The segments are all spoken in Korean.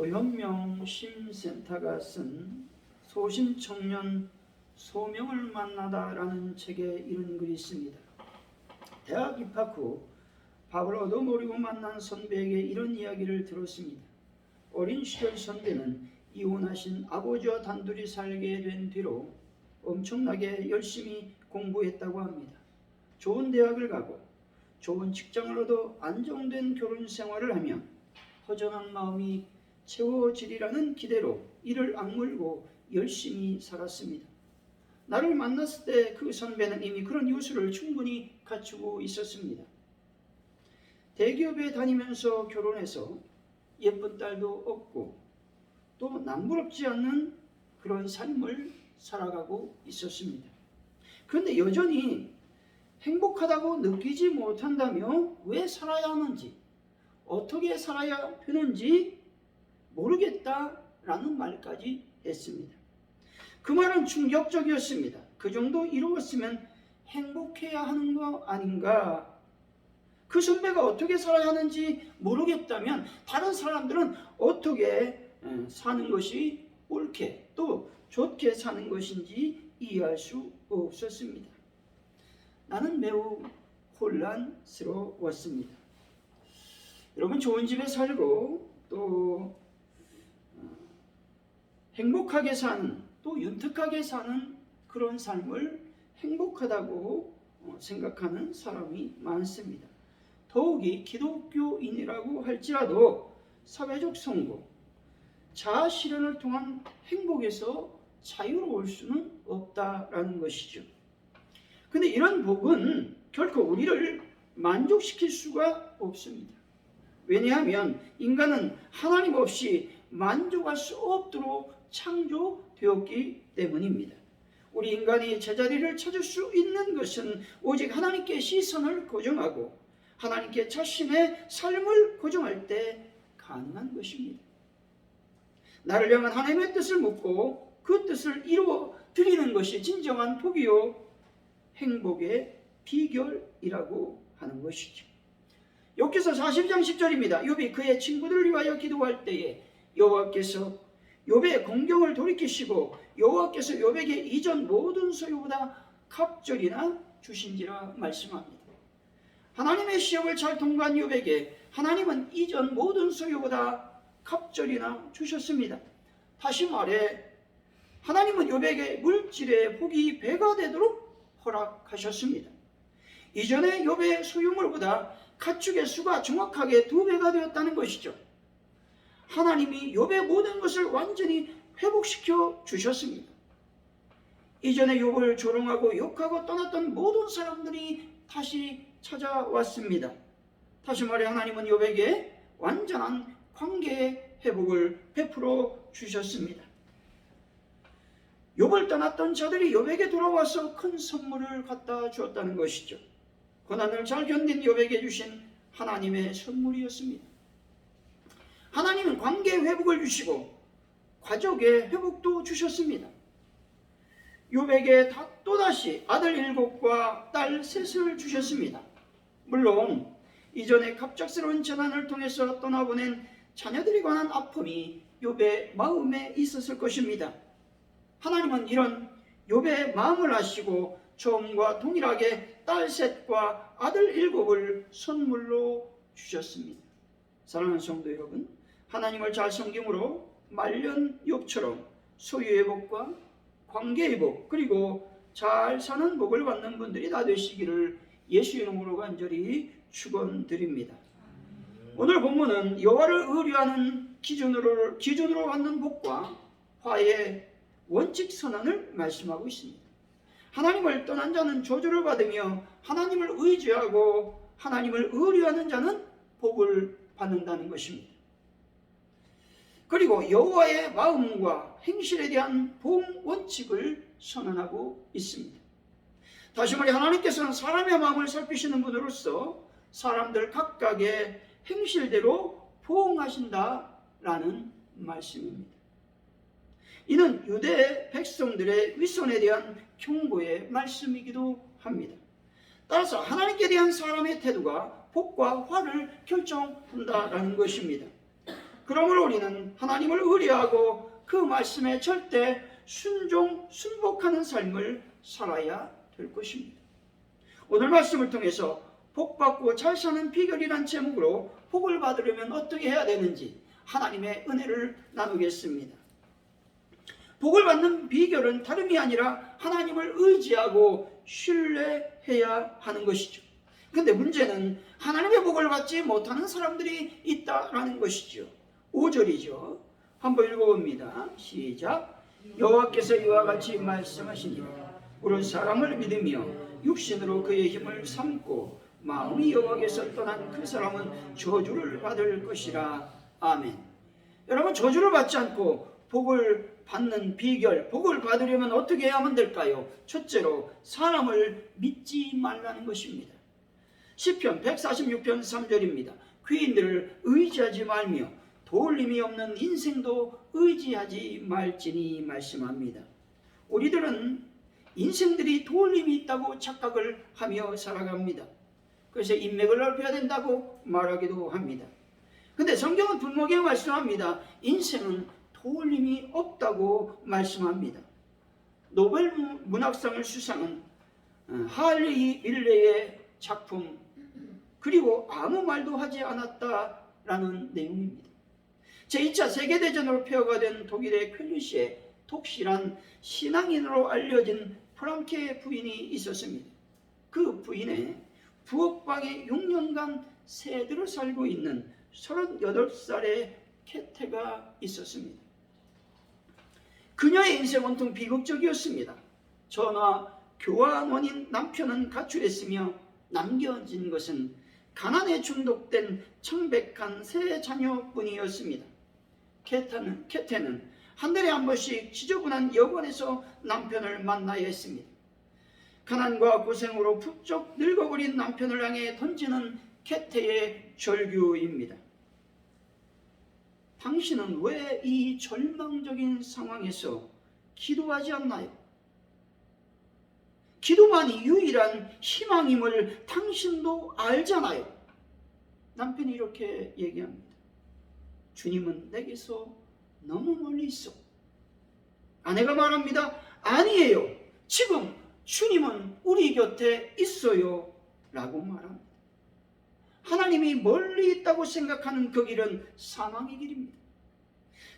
도현명 심센터가 쓴 소심청년 소명을 만나다라는 책에 이런 글이 있습니다. 대학 입학 후 밥을 얻어먹으려고 만난 선배에게 이런 이야기를 들었습니다. 어린 시절 선배는 이혼하신 아버지와 단둘이 살게 된 뒤로 엄청나게 열심히 공부했다고 합니다. 좋은 대학을 가고 좋은 직장을 얻어 안정된 결혼 생활을 하면 허전한 마음이 채워지리라는 기대로 이를 악물고 열심히 살았습니다. 나를 만났을 때 그 선배는 이미 그런 요소를 충분히 갖추고 있었습니다. 대기업에 다니면서 결혼해서 예쁜 딸도 얻고 또 남부럽지 않는 그런 삶을 살아가고 있었습니다. 그런데 여전히 행복하다고 느끼지 못한다며 왜 살아야 하는지, 어떻게 살아야 되는지 모르겠다라는 말까지 했습니다. 그 말은 충격적이었습니다. 그 정도 이루었으면 행복해야 하는 거 아닌가? 그 선배가 어떻게 살아야 하는지 모르겠다면 다른 사람들은 어떻게 사는 것이 옳게 또 좋게 사는 것인지 이해할 수 없었습니다. 나는 매우 혼란스러웠습니다. 여러분, 좋은 집에 살고 또 행복하게 사는, 또 윤택하게 사는 그런 삶을 행복하다고 생각하는 사람이 많습니다. 더욱이 기독교인이라고 할지라도 사회적 성공, 자아 실현을 통한 행복에서 자유로울 수는 없다라는 것이죠. 근데 이런 복은 결코 우리를 만족시킬 수가 없습니다. 왜냐하면 인간은 하나님 없이 만족할 수 없도록 창조되었기 때문입니다. 우리 인간이 제자리를 찾을 수 있는 것은 오직 하나님께 시선을 고정하고 하나님께 자신의 삶을 고정할 때 가능한 것입니다. 나를 향한 하나님의 뜻을 묻고 그 뜻을 이루어 드리는 것이 진정한 복이요 행복의 비결이라고 하는 것이죠. 욥기서 40장 10절입니다. 욥이 그의 친구들을 위하여 기도할 때에 여호와께서 욥의 공경을 돌이키시고 여호와께서 욥에게 이전 모든 소유보다 갑절이나 주신지라 말씀합니다. 하나님의 시험을 잘 통과한 욥에게 하나님은 이전 모든 소유보다 갑절이나 주셨습니다. 다시 말해 하나님은 욥에게 물질의 복이 배가 되도록 허락하셨습니다. 이전에 욥의 소유물보다 가축의 수가 정확하게 2배가 되었다는 것이죠. 하나님이 욥의 모든 것을 완전히 회복시켜 주셨습니다. 이전에 욥을 조롱하고 욕하고 떠났던 모든 사람들이 다시 찾아왔습니다. 다시 말해 하나님은 욥에게 완전한 관계의 회복을 베풀어 주셨습니다. 욥을 떠났던 자들이 욥에게 돌아와서 큰 선물을 갖다 주었다는 것이죠. 고난을 잘 견딘 욥에게 주신 하나님의 선물이었습니다. 하나님은 관계 회복을 주시고 가족의 회복도 주셨습니다. 욥에게 또다시 아들 7과 딸 3을 주셨습니다. 물론 이전에 갑작스러운 재난을 통해서 떠나보낸 자녀들에 관한 아픔이 욥의 마음에 있었을 것입니다. 하나님은 이런 욥의 마음을 아시고 처음과 동일하게 딸 3과 아들 7을 선물로 주셨습니다. 사랑하는 성도 여러분, 하나님을 잘 섬김으로 말년 욥처럼 소유의 복과 관계의 복 그리고 잘 사는 복을 받는 분들이 다 되시기를 예수 이름으로 간절히 축원드립니다. 오늘 본문은 여호와를 의뢰하는 기준으로 받는 복과 화해의 원칙 선언을 말씀하고 있습니다. 하나님을 떠난 자는 저주를 받으며 하나님을 의지하고 하나님을 의뢰하는 자는 복을 받는다는 것입니다. 그리고 여호와의 마음과 행실에 대한 보험 원칙을 선언하고 있습니다. 다시 말해 하나님께서는 사람의 마음을 살피시는 분으로서 사람들 각각의 행실대로 보응하신다라는 말씀입니다. 이는 유대 백성들의 위선에 대한 경고의 말씀이기도 합니다. 따라서 하나님께 대한 사람의 태도가 복과 화를 결정한다라는 것입니다. 그러므로 우리는 하나님을 의뢰하고 그 말씀에 절대 순복하는 삶을 살아야 될 것입니다. 오늘 말씀을 통해서 복받고 잘 사는 비결이란 제목으로 복을 받으려면 어떻게 해야 되는지 하나님의 은혜를 나누겠습니다. 복을 받는 비결은 다름이 아니라 하나님을 의지하고 신뢰해야 하는 것이죠. 근데 문제는 하나님의 복을 받지 못하는 사람들이 있다라는 것이죠. 5절이죠. 한번 읽어봅니다. 시작. 여호와께서 이와 같이 말씀하시니라. 우리 사람을 믿으며 육신으로 그의 힘을 삼고 마음이 여호와께서 떠난 그 사람은 저주를 받을 것이라. 아멘. 여러분, 저주를 받지 않고 복을 받는 비결, 복을 받으려면 어떻게 해야만 될까요? 첫째로 사람을 믿지 말라는 것입니다. 시편 146편 3절입니다. 귀인들을 의지하지 말며 도울림이 없는 인생도 의지하지 말지니 말씀합니다. 우리들은 인생들이 도울림이 있다고 착각을 하며 살아갑니다. 그래서 인맥을 넓혀야 된다고 말하기도 합니다. 근데 성경은 분명히 말씀합니다. 인생은 도울림이 없다고 말씀합니다. 노벨 문학상을 수상한 할리 밀레의 작품, 그리고 아무 말도 하지 않았다라는 내용입니다. 제2차 세계대전으로 폐허가 된 독일의 퀄리시의 독실한 신앙인으로 알려진 프랑케 부인이 있었습니다. 그 부인의 부엌방에 6년간 새들을 살고 있는 38살의 캐테가 있었습니다. 그녀의 인생 온통 비극적이었습니다. 전화, 교환원인 남편은 가출했으며 남겨진 것은 가난에 중독된 청백한 세 자녀뿐이었습니다. 캐테는 한 달에 한 번씩 지저분한 여관에서 남편을 만나야 했습니다. 가난과 고생으로 부쩍 늙어버린 남편을 향해 던지는 캐테의 절규입니다. 당신은 왜 이 절망적인 상황에서 기도하지 않나요? 기도만이 유일한 희망임을 당신도 알잖아요. 남편이 이렇게 얘기합니다. 주님은 내게서 너무 멀리 있어. 아내가 말합니다. 아니에요. 지금 주님은 우리 곁에 있어요. 라고 말합니다. 하나님이 멀리 있다고 생각하는 그 길은 사망의 길입니다.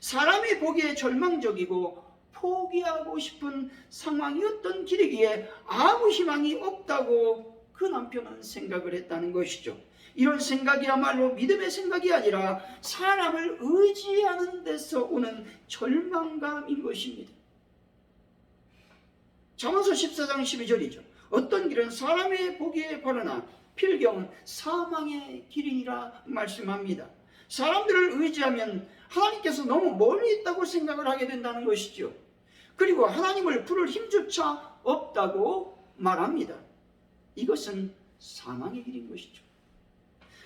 사람이 보기에 절망적이고 포기하고 싶은 상황이었던 길이기에 아무 희망이 없다고 그 남편은 생각을 했다는 것이죠. 이런 생각이야말로 믿음의 생각이 아니라 사람을 의지하는 데서 오는 절망감인 것입니다. 잠언서 14장 12절이죠. 어떤 길은 사람의 보기에 바르나 필경은 사망의 길이라 말씀합니다. 사람들을 의지하면 하나님께서 너무 멀리 있다고 생각을 하게 된다는 것이죠. 그리고 하나님을 부를 힘조차 없다고 말합니다. 이것은 사망의 길인 것이죠.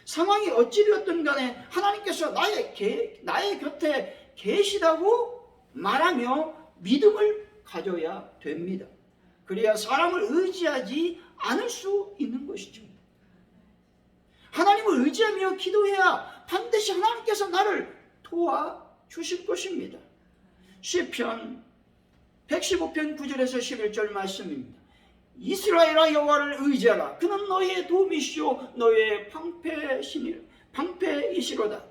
상황이 어찌되었든 간에 하나님께서 나의 곁에 계시다고 말하며 믿음을 가져야 됩니다. 그래야 사람을 의지하지 않을 수 있는 것이죠. 하나님을 의지하며 기도해야 반드시 하나님께서 나를 도와주실 것입니다. 시편 115편 9절에서 11절 말씀입니다. 이스라엘아 여호와를 의지하라. 그는 너의 도움이시오 너의 방패이시로다.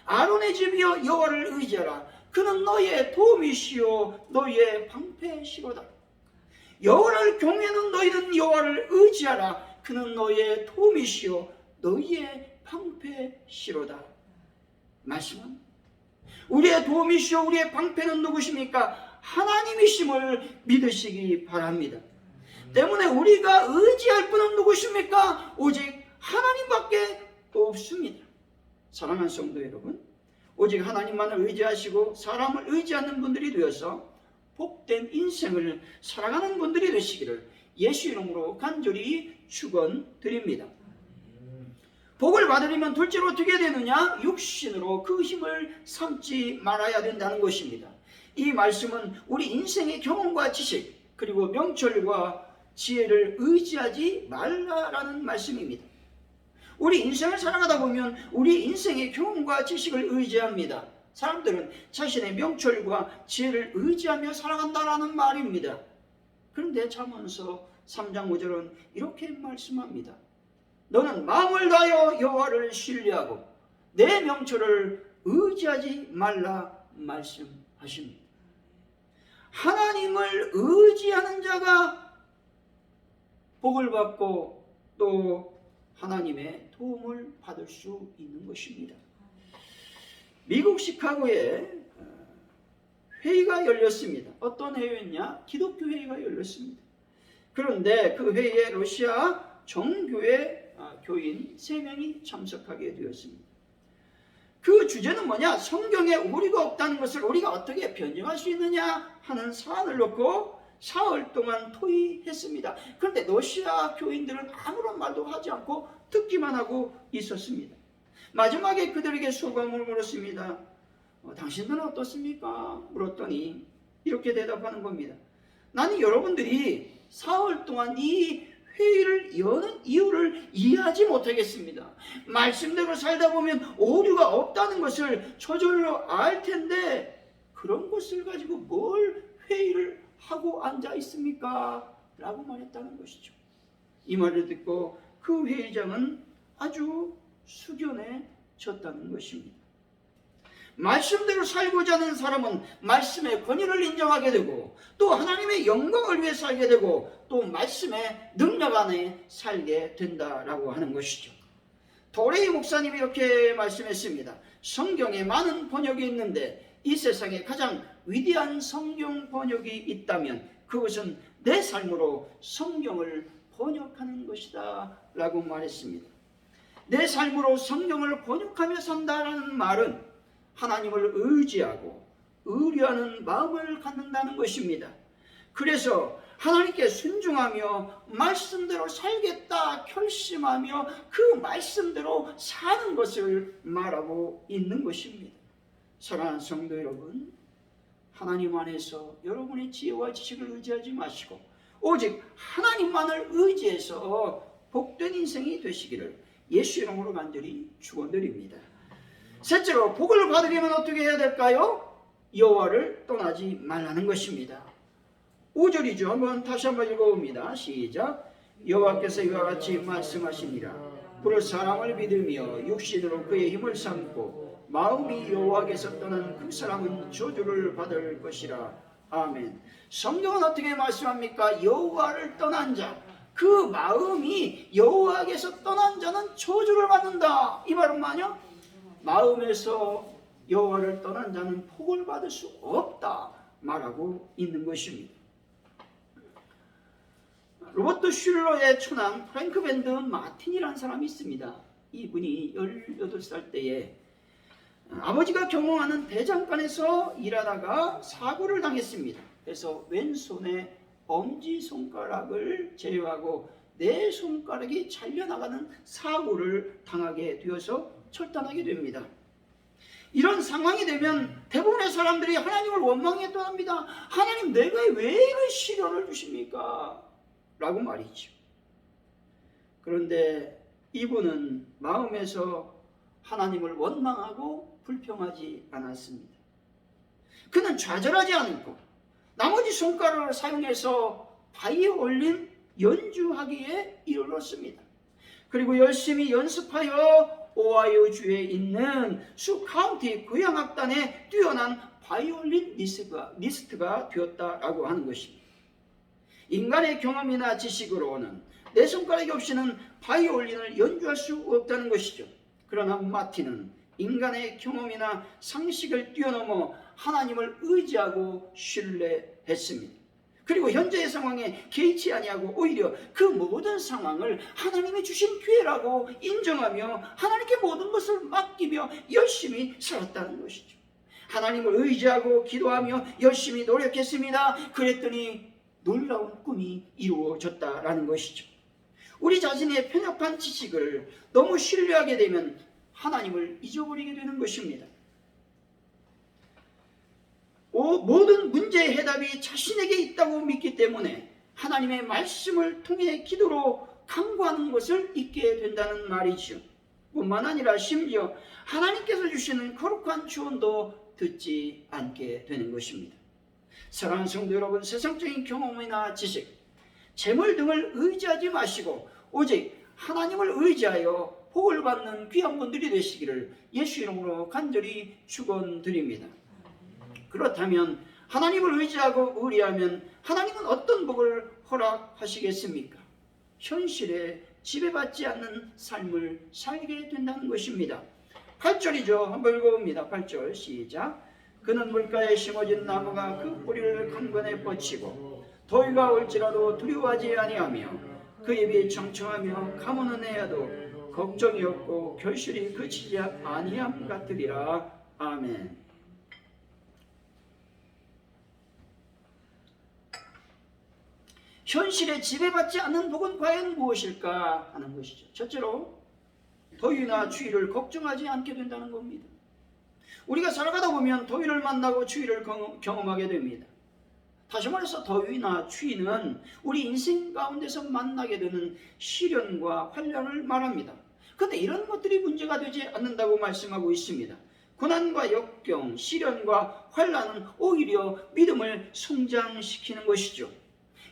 아론의 집이여 여호와를 의지하라. 그는 너의 도움이시오 너의 방패시로다. 여호와를 경외하는 너희는 여호와를 의지하라. 그는 너의 도움이시오 너희의 방패시로다. 말씀은 우리의 도움이시오 우리의 방패는 누구십니까? 하나님이심을 믿으시기 바랍니다. 때문에 우리가 의지할 분은 누구십니까? 오직 하나님밖에 없습니다. 사랑하는 성도 여러분, 오직 하나님만을 의지하시고 사람을 의지하는 분들이 되어서 복된 인생을 살아가는 분들이 되시기를 예수 이름으로 간절히 축원드립니다. 복을 받으려면 둘째로 어떻게 되느냐? 육신으로 그 힘을 삼지 말아야 된다는 것입니다. 이 말씀은 우리 인생의 경험과 지식 그리고 명철과 지혜를 의지하지 말라라는 말씀입니다. 우리 인생을 살아가다 보면 우리 인생의 경험과 지식을 의지합니다. 사람들은 자신의 명철과 지혜를 의지하며 살아간다라는 말입니다. 그런데 잠언서 3장 5절은 이렇게 말씀합니다. 너는 마음을 다하여 여호와를 신뢰하고 내 명철을 의지하지 말라 말씀하십니다. 하나님을 의지하는 자가 복을 받고 또 하나님의 도움을 받을 수 있는 것입니다. 미국 시카고에 회의가 열렸습니다. 어떤 회의였냐? 기독교 회의가 열렸습니다. 그런데 그 회의에 러시아 정교회 교인 3명이 참석하게 되었습니다. 그 주제는 뭐냐? 성경에 오류가 없다는 것을 우리가 어떻게 변증할 수 있느냐 하는 사안을 놓고 사흘 동안 토의했습니다. 그런데 러시아 교인들은 아무런 말도 하지 않고 듣기만 하고 있었습니다. 마지막에 그들에게 소감을 물었습니다. 당신들은 어떻습니까? 물었더니 이렇게 대답하는 겁니다. 나는 여러분들이 사흘 동안 이 회의를 여는 이유를 이해하지 못하겠습니다. 말씀대로 살다 보면 오류가 없다는 것을 저절로 알 텐데 그런 것을 가지고 뭘 회의를 하고 앉아 있습니까? 라고 말했다는 것이죠. 이 말을 듣고 그 회의장은 아주 숙연해졌다는 것입니다. 말씀대로 살고자 하는 사람은 말씀의 권위를 인정하게 되고 또 하나님의 영광을 위해 살게 되고 또 말씀의 능력 안에 살게 된다라고 하는 것이죠. 도레이 목사님이 이렇게 말씀했습니다. 성경에 많은 번역이 있는데 이 세상에 가장 위대한 성경 번역이 있다면 그것은 내 삶으로 성경을 번역하는 것이다 라고 말했습니다. 내 삶으로 성경을 번역하며 산다라는 말은 하나님을 의지하고 의뢰하는 마음을 갖는다는 것입니다. 그래서 하나님께 순종하며 말씀대로 살겠다 결심하며 그 말씀대로 사는 것을 말하고 있는 것입니다. 사랑하는 성도 여러분, 하나님 안에서 여러분의 지혜와 지식을 의지하지 마시고 오직 하나님만을 의지해서 복된 인생이 되시기를 예수 이름으로 간절히 축원드립니다. 셋째로 복을 받으려면 어떻게 해야 될까요? 여호와를 떠나지 말라는 것입니다. 5절이죠. 다시 한번 읽어봅니다. 시작. 여호와께서 이와 같이 말씀하시니라. 부를 사람을 믿으며 육신으로 그의 힘을 삼고 마음이 여호와께서 떠난 그 사람은 저주를 받을 것이라. 아멘. 성경은 어떻게 말씀합니까? 여호와를 떠난 자, 그 마음이 여호와께서 떠난 자는 저주를 받는다. 이 말은 뭐냐? 마음에서 여호와를 떠난 자는 복을 받을 수 없다 말하고 있는 것입니다. 로버트 슐러의 초남 프랭크 밴드 마틴이라는 사람이 있습니다. 이분이 18살 때에 아버지가 경영하는 대장간에서 일하다가 사고를 당했습니다. 그래서 왼손에 엄지손가락을 제외하고 네 손가락이 잘려나가는 사고를 당하게 되어서 철단하게 됩니다. 이런 상황이 되면 대부분의 사람들이 하나님을 원망해 떠납니다. 하나님, 내가 왜 이런 시련을 주십니까? 라고 말이죠. 그런데 이분은 마음에서 하나님을 원망하고 불평하지 않았습니다. 그는 좌절하지 않고 나머지 손가락을 사용해서 바이올린 연주하기에 이르렀습니다. 그리고 열심히 연습하여 오하이오 주에 있는 수 카운티 교향악단의 뛰어난 바이올리니스트가 되었다라고 하는 것입니다. 인간의 경험이나 지식으로는 내 손가락이 없이는 바이올린을 연주할 수 없다는 것이죠. 그러나 마틴은 인간의 경험이나 상식을 뛰어넘어 하나님을 의지하고 신뢰했습니다. 그리고 현재의 상황에 개의치 아니하고 오히려 그 모든 상황을 하나님이 주신 기회라고 인정하며 하나님께 모든 것을 맡기며 열심히 살았다는 것이죠. 하나님을 의지하고 기도하며 열심히 노력했습니다. 그랬더니 놀라운 꿈이 이루어졌다라는 것이죠. 우리 자신의 편협한 지식을 너무 신뢰하게 되면 하나님을 잊어버리게 되는 것입니다. 모든 문제의 해답이 자신에게 있다고 믿기 때문에 하나님의 말씀을 통해 기도로 간구하는 것을 잊게 된다는 말이죠. 뿐만 아니라 심지어 하나님께서 주시는 거룩한 조언도 듣지 않게 되는 것입니다. 사랑하는 성도 여러분, 세상적인 경험이나 지식, 재물 등을 의지하지 마시고 오직 하나님을 의지하여 복을 받는 귀한 분들이 되시기를 예수 이름으로 간절히 축원드립니다. 그렇다면 하나님을 의지하고 의리하면 하나님은 어떤 복을 허락하시겠습니까? 현실에 지배받지 않는 삶을 살게 된다는 것입니다. 8절이죠. 한번 읽어봅니다. 8절 시작. 그는 물가에 심어진 나무가 그 뿌리를 강건에 뻗치고 더위가 올지라도 두려워하지 아니하며 그 입이 청청하며 가무는 해야도 걱정이 없고 결실이 그치지 아니함 같으리라. 아멘. 현실에 지배받지 않는 복은 과연 무엇일까 하는 것이죠. 첫째로 더위나 추위를 걱정하지 않게 된다는 겁니다. 우리가 살아가다 보면 더위를 만나고 추위를 경험하게 됩니다. 다시 말해서 더위나 추위는 우리 인생 가운데서 만나게 되는 시련과 환난을 말합니다. 그런데 이런 것들이 문제가 되지 않는다고 말씀하고 있습니다. 고난과 역경, 시련과 환난은 오히려 믿음을 성장시키는 것이죠.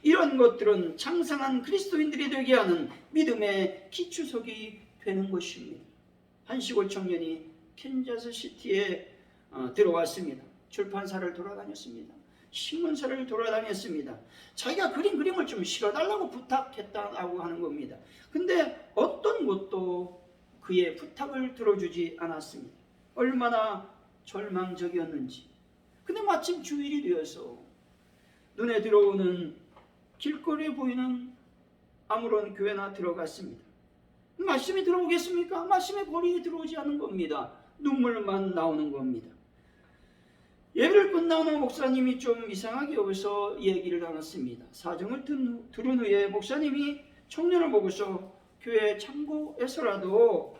이런 것들은 장성한 그리스도인들이 되게 하는 믿음의 기초석이 되는 것입니다. 한 시골 청년이 캔자스 시티에 들어왔습니다. 출판사를 돌아다녔습니다. 신문사를 돌아다녔습니다. 자기가 그린 그림을 좀 실어달라고 부탁했다고 하는 겁니다. 근데 어떤 곳도 그의 부탁을 들어주지 않았습니다. 얼마나 절망적이었는지. 근데 마침 주일이 되어서 눈에 들어오는 길거리에 보이는 아무런 교회나 들어갔습니다. 말씀이 들어오겠습니까? 말씀의 권위에 들어오지 않는 겁니다. 눈물만 나오는 겁니다. 예배를 끝나는 목사님이 좀 이상하게 여기서 얘기를 나눴습니다. 사정을 들은 후에 목사님이 청년을 보고서 교회 창고에서라도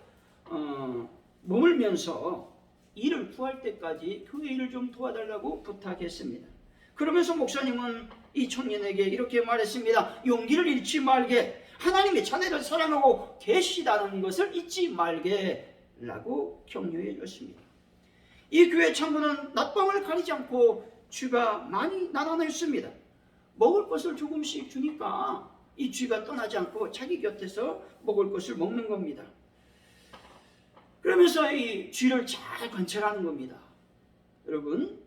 머물면서 일을 구할 때까지 교회 일을 좀 도와달라고 부탁했습니다. 그러면서 목사님은 이 청년에게 이렇게 말했습니다. 용기를 잃지 말게, 하나님이 자네를 사랑하고 계시다는 것을 잊지 말게 라고 격려해 줬습니다. 이 교회 창고는 낮밤을 가리지 않고 쥐가 많이 날아다녔습니다. 먹을 것을 조금씩 주니까 이 쥐가 떠나지 않고 자기 곁에서 먹을 것을 먹는 겁니다. 그러면서 이 쥐를 잘 관찰하는 겁니다. 여러분,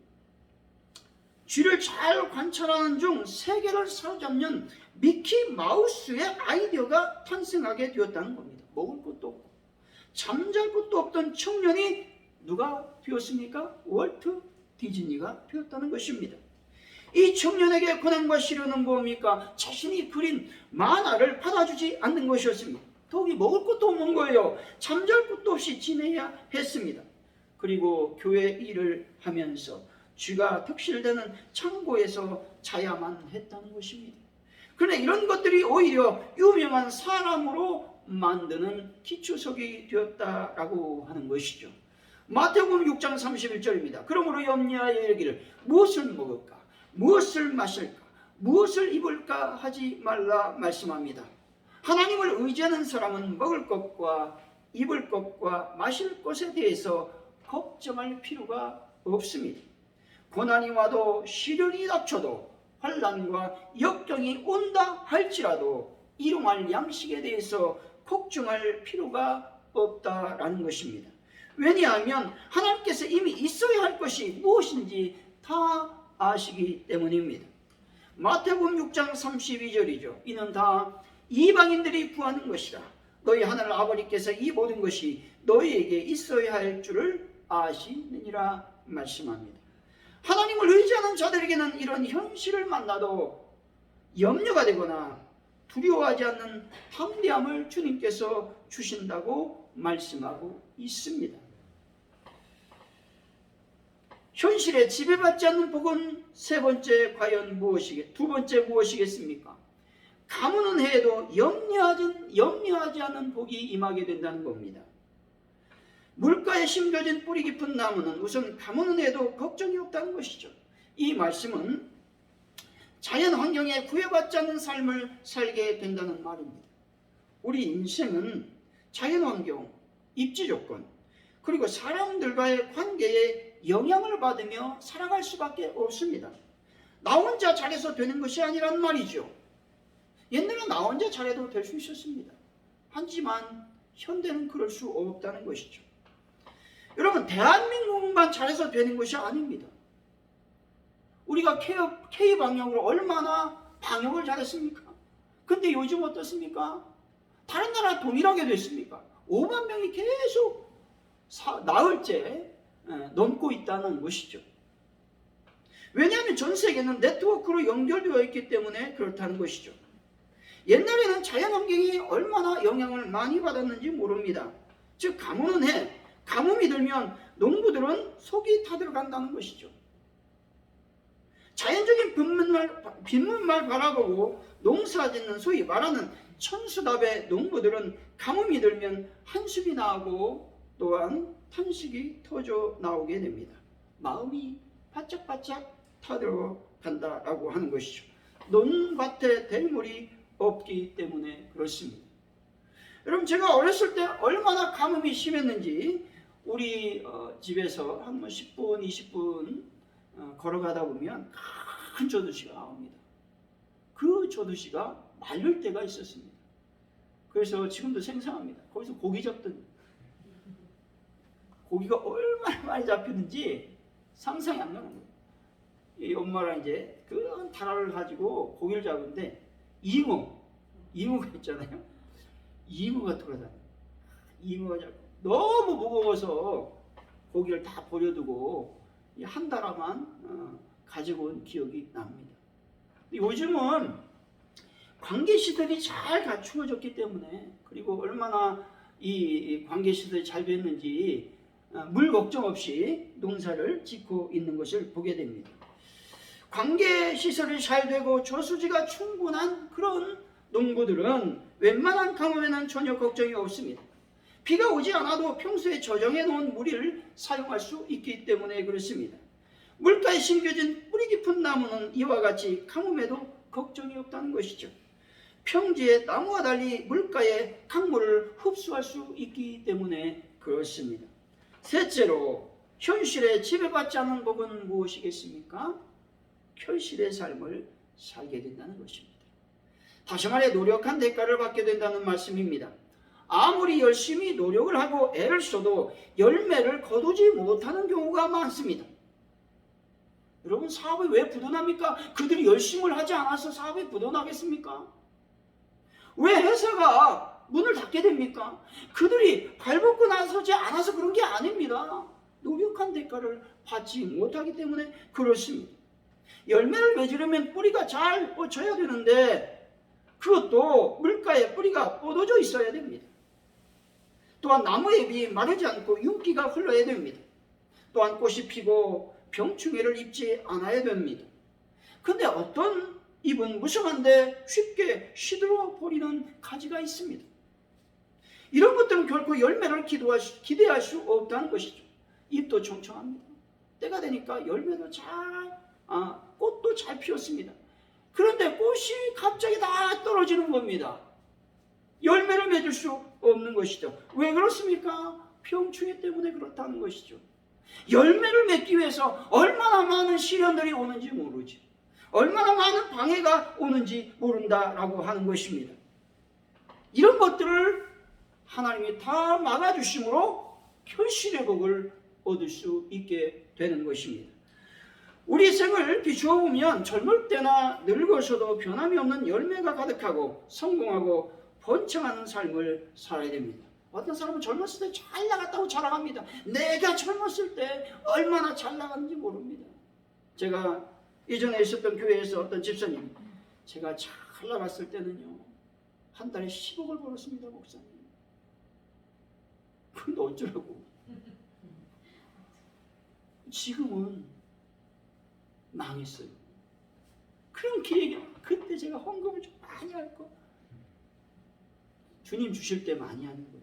쥐를 잘 관찰하는 중 세계를 사로잡는 미키 마우스의 아이디어가 탄생하게 되었다는 겁니다. 먹을 것도 없고 잠잘 것도 없던 청년이 누가 되었습니까? 월트 디즈니가 되었다는 것입니다. 이 청년에게 고난과 시련은 뭡니까? 자신이 그린 만화를 받아주지 않는 것이었습니다. 더욱이 먹을 것도 없는 거예요. 잠잘 것도 없이 지내야 했습니다. 그리고 교회 일을 하면서 쥐가 득실되는 창고에서 자야만 했다는 것입니다. 그런데 이런 것들이 오히려 유명한 사람으로 만드는 기초석이 되었다라고 하는 것이죠. 마태복음 6장 31절입니다. 그러므로 염려하여 이르기를 무엇을 먹을까, 무엇을 마실까, 무엇을 입을까 하지 말라 말씀합니다. 하나님을 의지하는 사람은 먹을 것과 입을 것과 마실 것에 대해서 걱정할 필요가 없습니다. 고난이 와도 시련이 닥쳐도 환난과 역경이 온다 할지라도 일용할 양식에 대해서 걱정할 필요가 없다라는 것입니다. 왜냐하면 하나님께서 이미 있어야 할 것이 무엇인지 다 아시기 때문입니다. 마태복음 6장 32절이죠. 이는 다 이방인들이 구하는 것이라. 너희 하늘 아버지께서 이 모든 것이 너희에게 있어야 할 줄을 아시느니라 말씀합니다. 하나님을 의지하는 자들에게는 이런 현실을 만나도 염려가 되거나 두려워하지 않는 담대함을 주님께서 주신다고 말씀하고 있습니다. 현실에 지배받지 않는 복은 세 번째 과연 두 번째 무엇이겠습니까? 가무는 해도 염려하지 않는 복이 임하게 된다는 겁니다. 물가에 심겨진 뿌리 깊은 나무는 우선 가무는 해도 걱정이 없다는 것이죠. 이 말씀은 자연 환경에 구애받지 않는 삶을 살게 된다는 말입니다. 우리 인생은 자연 환경, 입지 조건, 그리고 사람들과의 관계에 영향을 받으며 살아갈 수밖에 없습니다. 나 혼자 잘해서 되는 것이 아니란 말이죠. 옛날에 나 혼자 잘해도 될 수 있었습니다. 하지만 현대는 그럴 수 없다는 것이죠. 여러분, 대한민국만 잘해서 되는 것이 아닙니다. 우리가 K방역으로 얼마나 방역을 잘했습니까? 근데 요즘 어떻습니까? 다른 나라 동일하게 됐습니까? 5만 명이 계속 나흘째 넘고 있다는 것이죠. 왜냐하면 전 세계는 네트워크로 연결되어 있기 때문에 그렇다는 것이죠. 옛날에는 자연환경이 얼마나 영향을 많이 받았는지 모릅니다. 즉 가뭄은 해, 가뭄이 들면 농부들은 속이 타들어간다는 것이죠. 자연적인 빗물만 바라보고 농사짓는 소위 말하는 천수답의 농부들은 가뭄이 들면 한숨이 나고 또한 탄식이 터져 나오게 됩니다. 마음이 바짝바짝 타들어간다라고 하는 것이죠. 논밭에 될 물이 없기 때문에 그렇습니다. 여러분, 제가 어렸을 때 얼마나 가뭄이 심했는지 우리 집에서 한 10분, 20분 걸어가다 보면 큰 조두시가 나옵니다. 그 조두시가 말릴 때가 있었습니다. 그래서 지금도 생생합니다. 거기서 고기 잡더니 고기가 얼마나 많이 잡히는지 상상이 안 나는 거예요. 이 엄마랑 이제 그 다라를 가지고 고기를 잡는데 잉어가 있잖아요. 잉어가 돌아다녀요. 잉어가 너무 무거워서 고기를 다 버려두고 한 다라만 가지고 온 기억이 납니다. 요즘은 관계시설이 잘 갖추어졌기 때문에, 그리고 얼마나 이 관계시설이 잘 됐는지 물 걱정 없이 농사를 짓고 있는 것을 보게 됩니다. 관계시설이 잘 되고 저수지가 충분한 그런 농부들은 웬만한 가뭄에는 전혀 걱정이 없습니다. 비가 오지 않아도 평소에 저장해 놓은 물을 사용할 수 있기 때문에 그렇습니다. 물가에 심겨진 뿌리 깊은 나무는 이와 같이 가뭄에도 걱정이 없다는 것이죠. 평지의 나무와 달리 물가에 강물을 흡수할 수 있기 때문에 그렇습니다. 셋째로, 현실에 지배받지 않는 복은 무엇이겠습니까? 현실의 삶을 살게 된다는 것입니다. 다시 말해 노력한 대가를 받게 된다는 말씀입니다. 아무리 열심히 노력을 하고 애를 써도 열매를 거두지 못하는 경우가 많습니다. 여러분, 사업이 왜 부도납니까? 그들이 열심을 하지 않아서 사업이 부도나겠습니까? 왜 회사가 문을 닫게 됩니까? 그들이 발벗고 나서지 않아서 그런 게 아닙니다. 노력한 대가를 받지 못하기 때문에 그렇습니다. 열매를 맺으려면 뿌리가 잘 뻗쳐야 되는데 그것도 물가에 뿌리가 뻗어져 있어야 됩니다. 또한 나무에 비해 마르지 않고 윤기가 흘러야 됩니다. 또한 꽃이 피고 병충해를 입지 않아야 됩니다. 근데 어떤 잎은 무성한데 쉽게 시들어 버리는 가지가 있습니다. 이런 것들은 결코 열매를 기대할 수 없다는 것이죠. 잎도 청청합니다. 때가 되니까 열매도 꽃도 잘 피었습니다. 그런데 꽃이 갑자기 다 떨어지는 겁니다. 열매를 맺을 수 없는 것이죠. 왜 그렇습니까? 병충해 때문에 그렇다는 것이죠. 열매를 맺기 위해서 얼마나 많은 시련들이 오는지 모르지, 얼마나 많은 방해가 오는지 모른다라고 하는 것입니다. 이런 것들을 하나님이 다 막아주심으로 현실의 복을 얻을 수 있게 되는 것입니다. 우리 생을 비추어 보면 젊을 때나 늙어서도 변함이 없는 열매가 가득하고 성공하고 번창하는 삶을 살아야 됩니다. 어떤 사람은 젊었을 때 잘 나갔다고 자랑합니다. 내가 젊었을 때 얼마나 잘 나갔는지 모릅니다. 제가 이전에 있었던 교회에서 어떤 집사님, 제가 잘 나갔을 때는요, 한 달에 10억을 벌었습니다, 목사님. 근데 어쩌라고. 지금은 망했어요. 그런 기회가, 그때 제가 헌금을 좀 많이 할 거. 주님 주실 때 많이 하는 거예요.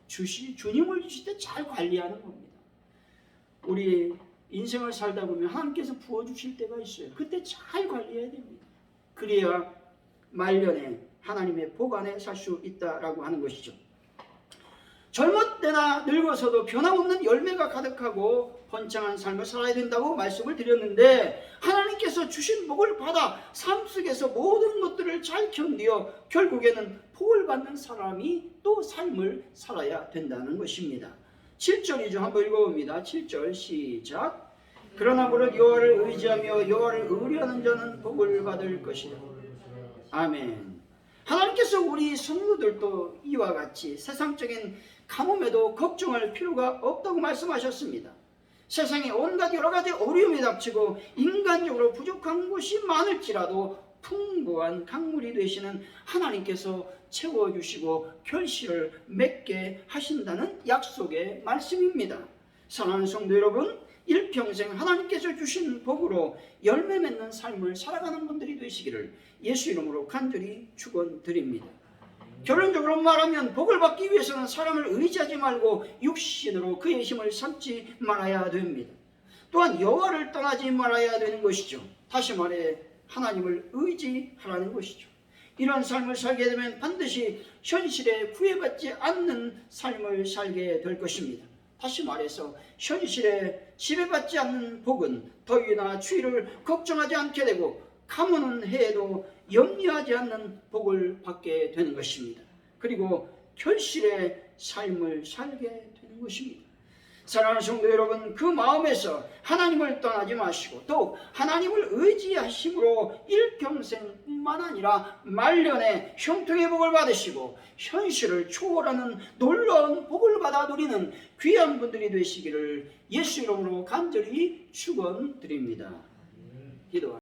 주님을 주실 때 잘 관리하는 겁니다. 우리 인생을 살다 보면 하나님께서 부어주실 때가 있어요. 그때 잘 관리해야 됩니다. 그래야 말년에 하나님의 복 안에 살 수 있다라고 하는 것이죠. 젊을 때나 늙어서도 변함없는 열매가 가득하고 번창한 삶을 살아야 된다고 말씀을 드렸는데, 하나님께서 주신 복을 받아 삶 속에서 모든 것들을 잘 견디어 결국에는 복을 받는 사람이 또 삶을 살아야 된다는 것입니다. 7절이죠. 한번 읽어봅니다. 7절 시작. 그러나 무릇 여호와를 의지하며 여호와를 의뢰하는 자는 복을 받을 것이다. 아멘. 하나님께서 우리 성도들도 이와 같이 세상적인 가뭄에도 걱정할 필요가 없다고 말씀하셨습니다. 세상에 온갖 여러 가지 어려움이 닥치고 인간적으로 부족한 것이 많을지라도 풍부한 강물이 되시는 하나님께서 채워주시고 결실을 맺게 하신다는 약속의 말씀입니다. 사랑하는 성도 여러분, 일평생 하나님께서 주신 복으로 열매 맺는 삶을 살아가는 분들이 되시기를 예수 이름으로 간절히 축원드립니다. 결론적으로 말하면 복을 받기 위해서는 사람을 의지하지 말고 육신으로 그의 힘을 삼지 말아야 됩니다. 또한 여호와를 떠나지 말아야 되는 것이죠. 다시 말해 하나님을 의지하라는 것이죠. 이런 삶을 살게 되면 반드시 현실에 구애받지 않는 삶을 살게 될 것입니다. 다시 말해서 현실에 지배받지 않는 복은 더위나 추위를 걱정하지 않게 되고 가뭄은 해에도 염려하지 않는 복을 받게 되는 것입니다. 그리고 결실의 삶을 살게 되는 것입니다. 사랑하는 성도 여러분, 그 마음에서 하나님을 떠나지 마시고 또 하나님을 의지하심으로 일평생뿐만 아니라 말년에 형통의 복을 받으시고 현실을 초월하는 놀라운 복을 받아 누리는 귀한 분들이 되시기를 예수 이름으로 간절히 축원드립니다. 기도합니다.